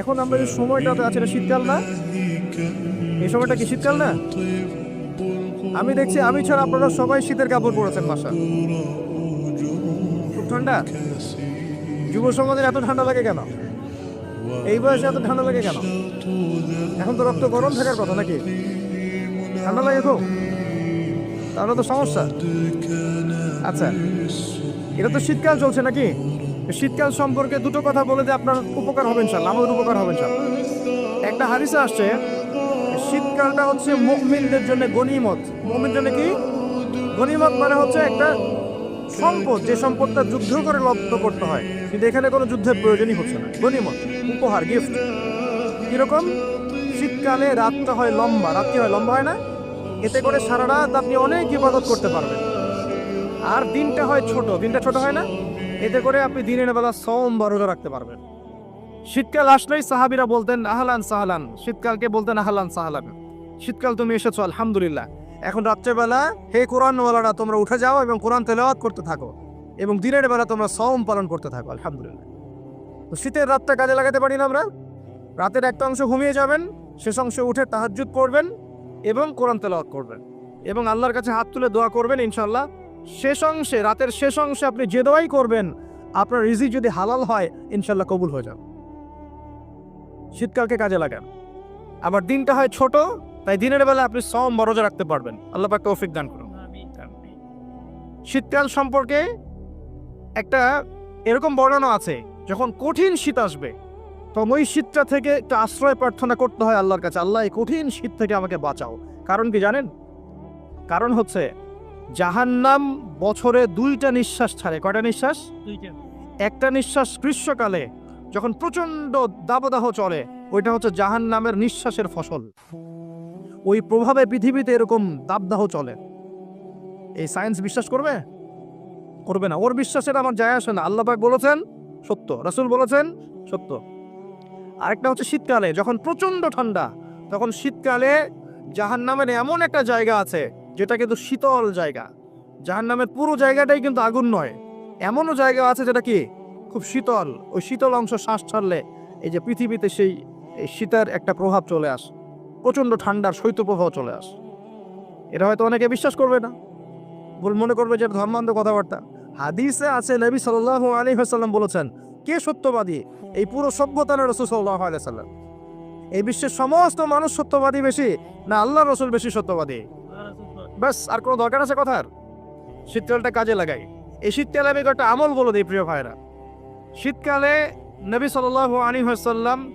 এখন আমরা যে সময়টাতে আছে এটা শীতকাল না? এই সময়টা কি শীতকাল না? আমি দেখছি আমি ছাড়া আপনারা সবাই শীতের কাপড় পরেছেন বাসা। খুব ঠান্ডা। যুব সমাজের এত ঠান্ডা লাগে কেন? এই বয়সে এত ঠান্ডা লাগে কেন? এখন তো রক্ত গরম থাকার কথা নাকি? ঠান্ডা লাগে খুব? তাহলে তো সমস্যা। আচ্ছা, এটা তো শীতকাল চলছে নাকি? শীতকাল সম্পর্কে দুটো কথা বলে যে আপনার উপকার হবে ইনশাআল্লাহ, আমাদের উপকার হবে ইনশাআল্লাহ। একটা হাদিসে আসছে শীতকালটা হচ্ছে মুমিনদের জন্য গনিমত। মুমিনদের জন্য কি গনিমত? মানে হচ্ছে একটা সম্পদ, যে সম্পদটা যুদ্ধ করে লব্ধ করতে হয়, কিন্তু এখানে কোনো যুদ্ধের প্রয়োজনই হচ্ছে না। গনিমত, উপহার, গিফট। কিরকম? শীতকালে রাতটা হয় লম্বা। রাত কি হয়? লম্বা হয় না? এতে করে সারা রাত আপনি অনেক ইবাদত করতে পারবেন। আর দিনটা হয় ছোট। দিনটা ছোট হয় না? এতে করে আপনি দিনের বেলা সওম বা রোজা রাখতে পারবেন। শীতকাল আসলেই সাহাবীরা বলতেন আহলান সাহলান। শীতকালকে বলতেন আহলান সাহলান। শীতকাল তুমি এসেছো, আলহামদুলিল্লাহ। এখন রাত্রেবেলা হে কোরআনওয়ালারা তোমরা উঠে যাও এবং কোরআন তেলাওয়াত করতে থাকো, এবং দিনের বেলা তোমরা সওম পালন করতে থাকো, আলহামদুলিল্লাহ। তো শীতের রাতটা কাজে লাগাতে পারি না আমরা? রাতের একটা অংশ ঘুমিয়ে যাবেন, শেষ অংশে উঠে তাহাজ্জুদ পড়বেন এবং কোরআন তেলাওয়াত করবেন এবং আল্লাহর কাছে হাত তুলে দোয়া করবেন। ইনশাআল্লাহ শেষ অংশে, রাতের শেষ অংশে আপনি যে দোয়াই করবেন, আপনার রিজিক যদি হালাল হয় ইনশাআল্লাহ কবুল হয়ে যাবে। শীতকালকে কাজে লাগান। আবার দিনটা হয় ছোট, তাই দিনের বেলা আপনি সওম বা রোজা রাখতে পারবেন। আল্লাহ পাক তৌফিক দান করুন। শীতকাল সম্পর্কে একটা এরকম বর্ণনা আছে, যখন কঠিন শীত আসবে তখন ওই শীতটা থেকে একটা আশ্রয় প্রার্থনা করতে হয় আল্লাহর কাছে, আল্লাহ এই কঠিন শীত থেকে আমাকে বাঁচাও। কারণ কি জানেন? কারণ হচ্ছে জাহান্নাম বছরে 2টা নিঃশ্বাস ছাড়ে। কয়টা নিঃশ্বাস? 2টা। একটা নিঃশ্বাস গ্রীষ্মকালে যখন প্রচন্ড দাবদাহ চলে, ওইটা হচ্ছে জাহান্নামের নিঃশ্বাসের ফসল। ওই প্রভাবে পৃথিবীতে এরকম দাবদাহ চলে। এই সায়েন্স বিশ্বাস করবে? করবে না। ওর বিশ্বাসের আমার যায় আসে না। আল্লাহ পাক বলেছেন সত্য, রাসূল বলেছেন সত্য। আরেকটা হচ্ছে শীতকালে যখন প্রচন্ড ঠান্ডা, তখন শীতকালে জাহান্নামের এমন একটা জায়গা আছে যেটা কিন্তু শীতল জায়গা। জাহান্নামের পুরো জায়গাটাই কিন্তু আগুন নয়, এমনও জায়গা আছে যেটা কি খুব শীতল। ওই শীতল অংশ শ্বাস ছাড়লে এই যে পৃথিবীতে সেই এই শীতের একটা প্রভাব চলে আসে, প্রচন্ড ঠান্ডার শৈত্যপ্রবাহ চলে আসে। এটা হয়তো অনেকে বিশ্বাস করবে না, মনে করবে যে ধর্মান্ধ কথাবার্তা। হাদিসে আছে নবী সাল্লাল্লাহু আলাইহি ওয়াসাল্লাম বলেছেন, কে সত্যবাদী? এই পুরো সভ্যতা না রাসূল সাল্লাল্লাহু আলাইহি ওয়াসাল্লাম? এই বিশ্বের সমস্ত মানুষ সত্যবাদী বেশি না আল্লাহ রাসূল বেশি সত্যবাদী? ব্যাস, আর কোনো দরকার আছে কথার? শীতকালটা কাজে লাগাই। এই শীতকালে আমি একটা আমল বলে দিই প্রিয় ভাইরা। শীতকালে নবী সাল্লাল্লাহু আলাইহি ওয়াসাল্লাম